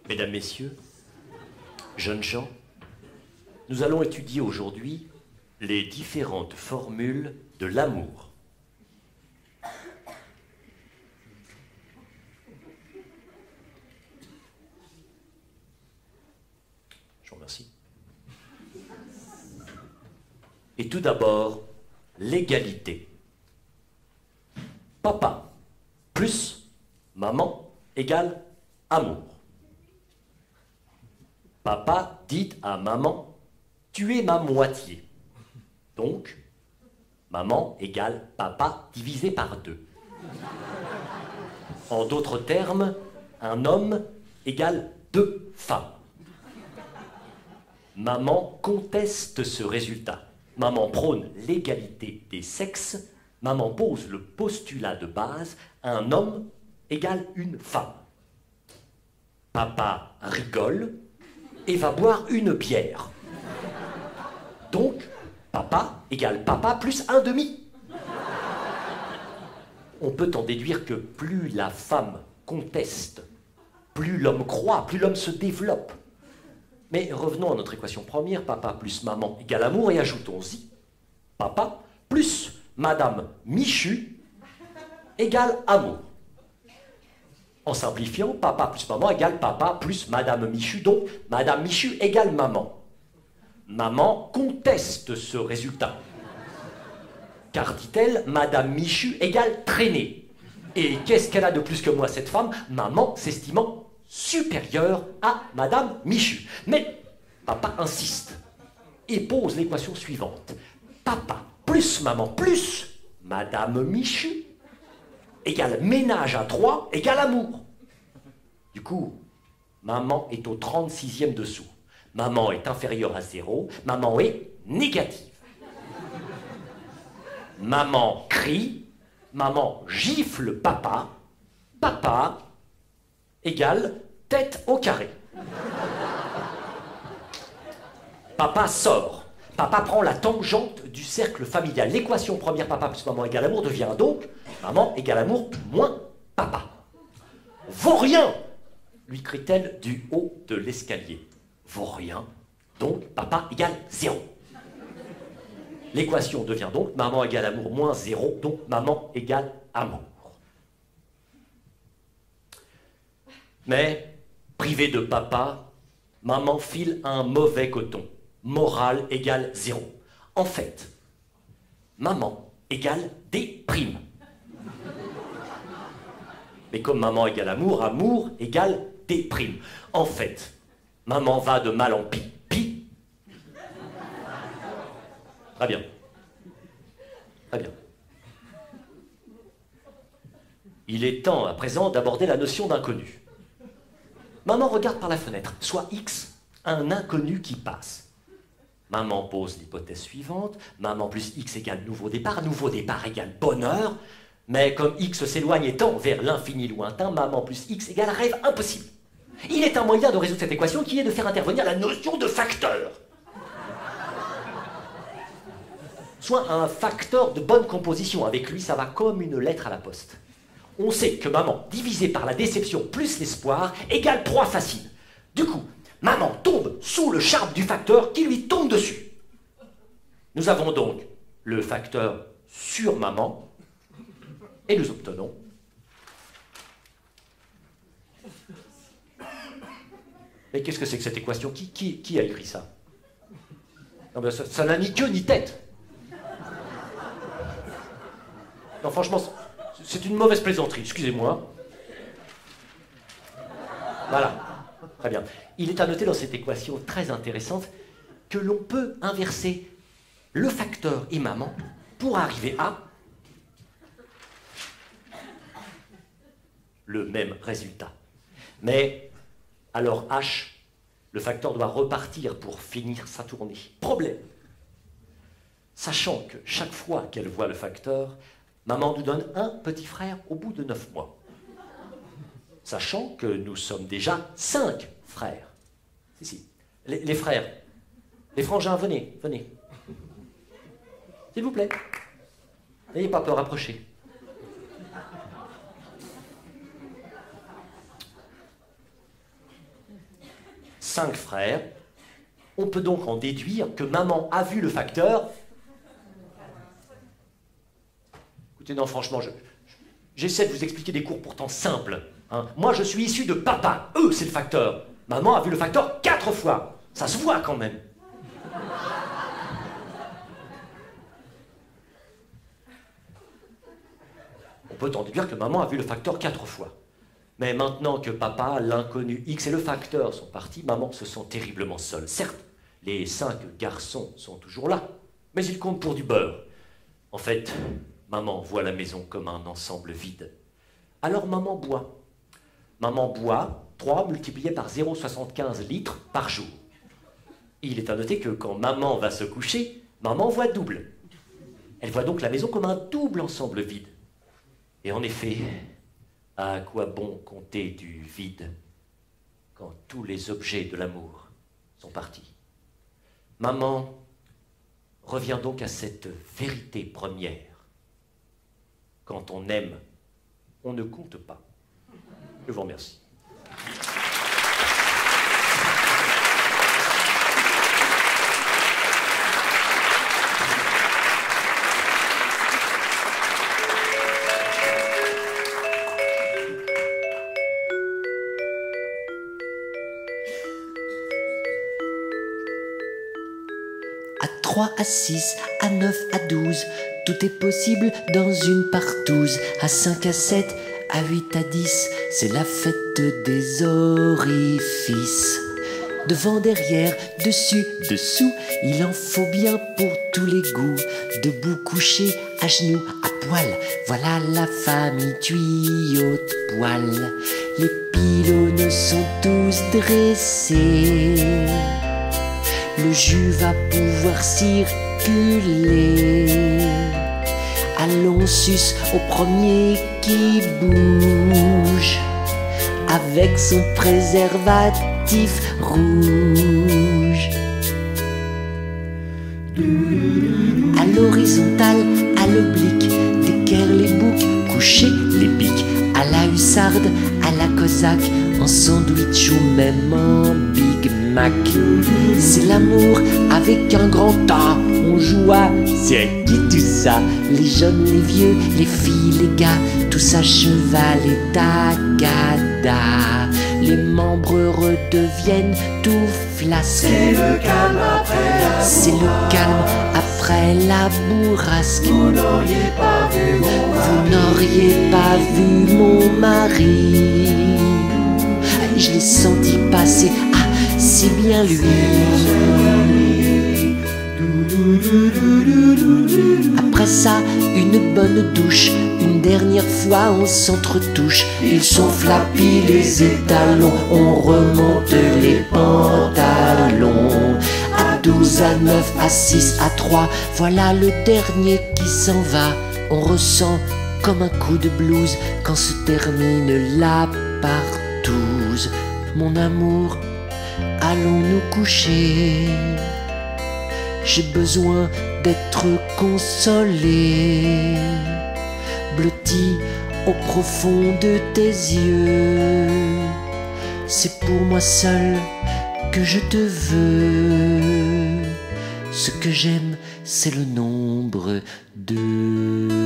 Mesdames, Messieurs, jeunes gens, nous allons étudier aujourd'hui les différentes formules de l'amour. Je vous remercie. Et tout d'abord, l'égalité. Papa plus maman égale amour. Papa dit à maman, tu es ma moitié. Donc, maman égale papa divisé par 2. En d'autres termes, un homme égale 2 femmes. Maman conteste ce résultat. Maman prône l'égalité des sexes. Maman pose le postulat de base, un homme égale une femme. Papa rigole et va boire une bière. Donc, papa égale papa plus un demi. On peut en déduire que plus la femme conteste, plus l'homme croit, plus l'homme se développe. Mais revenons à notre équation première, papa plus maman égale amour, et ajoutons-y papa plus Madame Michu égale amour. En simplifiant, papa plus maman égale papa plus Madame Michu, donc Madame Michu égale maman. Maman conteste ce résultat. Car, dit-elle, Madame Michu égale traîner. Et qu'est-ce qu'elle a de plus que moi, cette femme? Maman s'estimant supérieure à Madame Michu. Mais papa insiste et pose l'équation suivante. Papa plus maman plus Madame Michu égale ménage à 3 égale amour. Du coup, maman est au 36e dessous. Maman est inférieure à 0. Maman est négative. Maman crie. Maman gifle papa. Papa égale tête au carré. Papa sort. Papa prend la tangente du cercle familial. L'équation première, papa plus maman égale amour, devient donc maman égale amour moins papa. Vaurien, lui crie-t-elle du haut de l'escalier. Vaurien, donc papa égale 0. L'équation devient donc maman égale amour moins 0, donc maman égale amour. Mais, privée de papa, maman file un mauvais coton. Morale égale 0. En fait, maman égale déprime. Mais comme maman égale amour, amour égale déprime. En fait, maman va de mal en pis. Pis. Très bien. Très bien. Il est temps à présent d'aborder la notion d'inconnu. Maman regarde par la fenêtre, soit X, un inconnu qui passe. Maman pose l'hypothèse suivante, maman plus X égale nouveau départ égale bonheur, mais comme X s'éloigne et tend vers l'infini lointain, maman plus X égale rêve impossible. Il est un moyen de résoudre cette équation qui est de faire intervenir la notion de facteur. Soit un facteur de bonne composition, avec lui ça va comme une lettre à la poste. On sait que maman divisé par la déception plus l'espoir égale proie facile. Du coup, maman tombe sous le charme du facteur qui lui tombe dessus. Nous avons donc le facteur sur maman et nous obtenons mais qu'est-ce que c'est que cette équation? Qui a écrit ça? Non, mais ça n'a ni queue ni tête. Non, franchement, c'est une mauvaise plaisanterie, excusez-moi. Voilà. Très bien. Il est à noter dans cette équation très intéressante que l'on peut inverser le facteur et maman pour arriver à le même résultat. Mais, alors H, le facteur doit repartir pour finir sa tournée. Problème. Sachant que chaque fois qu'elle voit le facteur, maman nous donne un petit frère au bout de 9 mois. Sachant que nous sommes déjà 5 frères. Si. Les frères, les frangins, venez, venez. S'il vous plaît. N'ayez pas peur, approchez. 5 frères. On peut donc en déduire que maman a vu le facteur. Écoutez, non, franchement, j'essaie de vous expliquer des cours pourtant simples. Hein. Moi, je suis issu de papa. Eux, c'est le facteur. Maman a vu le facteur 4 fois. Ça se voit quand même. On peut en déduire que maman a vu le facteur 4 fois. Mais maintenant que papa, l'inconnu X et le facteur sont partis, maman se sent terriblement seule. Certes, les 5 garçons sont toujours là, mais ils comptent pour du beurre. En fait, maman voit la maison comme un ensemble vide. Alors maman boit. Maman boit 3 multiplié par 0,75 litres par jour. Il est à noter que quand maman va se coucher, maman voit double. Elle voit donc la maison comme un double ensemble vide. Et en effet, à quoi bon compter du vide quand tous les objets de l'amour sont partis? Maman revient donc à cette vérité première. Quand on aime, on ne compte pas. Je vous remercie. À 3, à 6, à 9, à 12, tout est possible dans une partouze. À 5, à 7, à 8, à 10, c'est la fête des orifices. Devant, derrière, dessus, dessous, il en faut bien pour tous les goûts. Debout, couché, à genoux, à poil, voilà la famille tuyau de poil. Les pylônes sont tous dressés. Le jus va pouvoir circuler. Allons sus au premier qui bouge avec son préservatif rouge. À l'horizontale, à l'oblique, d'équerre les boucs, coucher les biques. À la hussarde, à la cosaque, en sandwich ou même en Big Mac. C'est l'amour avec un grand A. On joue à c'est qui tout ça? Les jeunes, les vieux, les filles, les gars, tous à cheval et tagada. Les membres redeviennent tout flasques. C'est le calme après la C'est le calme après la bourrasque. Vous n'auriez pas vu mon Vous n'auriez pas vu mon mari. Je l'ai senti passer, ah, c'est bien lui. Après ça, une bonne douche. Une dernière fois, on s'entretouche. Ils sont flappis les étalons. On remonte les pantalons. À 12, à 9, à 6, à 3, voilà le dernier qui s'en va. On ressent comme un coup de blues quand se termine la partouze. Mon amour, allons nous coucher. J'ai besoin d'être consolé, blotti au profond de tes yeux. C'est pour moi seul que je te veux. Ce que j'aime, c'est le nombre 2.